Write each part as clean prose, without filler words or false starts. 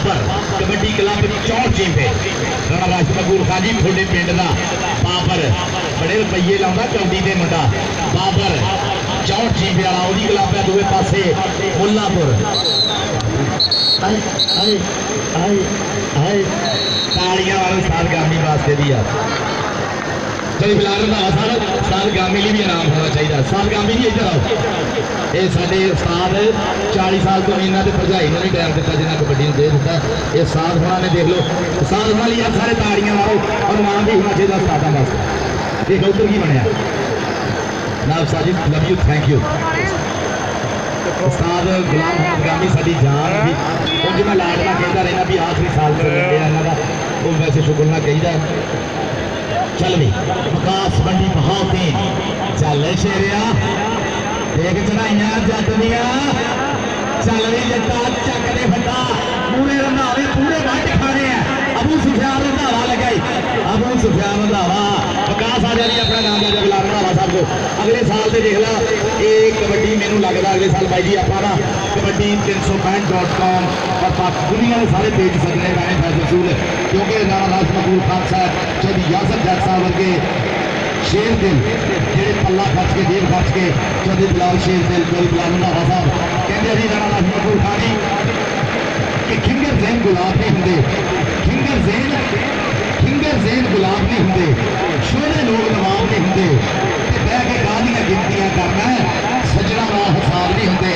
Babar kabaddi club चौड़ चींबे राणा राजमकूर खान जी थोड़े पिंड का बाबर बड़े रुपये लाउंदा चौंडी दे मुंडा बाबर चौड़ चींबे वाला ओदी क्लब है दूसरे पासे मुल्लापुर तालियां वाले उस्ताद गामी वास्ते दी यार चलो फिलहाल रंधावा साहब उस्ताद गामी लिए भी इनाम होना चाहिए उस्ताद गामी जी इधर आओ ये साडे उस्ताद 40 साल तो इन्हों के भरजाई ने नहीं टाइम दिता जिन्हें कबड्डी दे दिता ये उस्ताद होना ने देख लो उस्ताद होना लिए सारे तालियां मारो और नाम भी होना चाहिए उस्तादा वास्ते देखो उधर की बनया ना उस्ताद जी love you thank you Ustad Ghulam Mohammad गामी साडी जान भी कुछ मैं लाडला कहता रहना भी आखिरी साल चल रहे हैं इन्हों वो वैसे शुक्रना कहीदा चल भी विकास मंडी बहुत ही चल शेरिया देख चढ़ाइया जट दिया चल रही जट्टा चकने फटा पूरे रंधावे पूरे वट खाने हैं अबू सुफियान रंधावा लगाई अबू सुफियान रंधावा विकास आ जाए अपना नाम है जगला रंधावा साहब को अगले साल से देख ला ये कबड्डी मैनू लगता अगले साल भाई जी आप ना कबड्डी 365.com और दुनिया के सारे पेज सकने गाने फैसल क्योंकि राणा राजमकूर खान साहब चौधरी यासर जट साहब वर्गे शेर दिल जेडे पल्ला खर्च के जेब खर्च के चौधरी बिलाल शेर दिल चौधरी बिलाल रंधावा साहब कहते जी राणा राजमकूर खान जी कि खिंगर जैन गुलाब नहीं होंगे खिंगर जैन गुलाब नहीं होंगे शोले लोग नवाब नहीं होंगे बह के गालियां गिनतियां करना सजना नाल हिसाब नहीं होंगे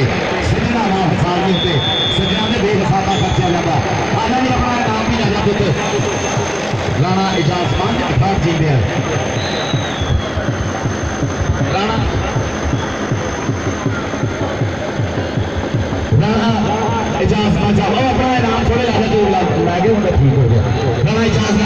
सजना नाल हिसाब नहीं होंगे सजना ने बेहिसाबा खर्चा जाता आना जी अपना नाम भी ला पुत राणा एजाज 5 जींदे राणा एजाज अपना इनाम थोड़े ला ठीक हो गया राणा एजाज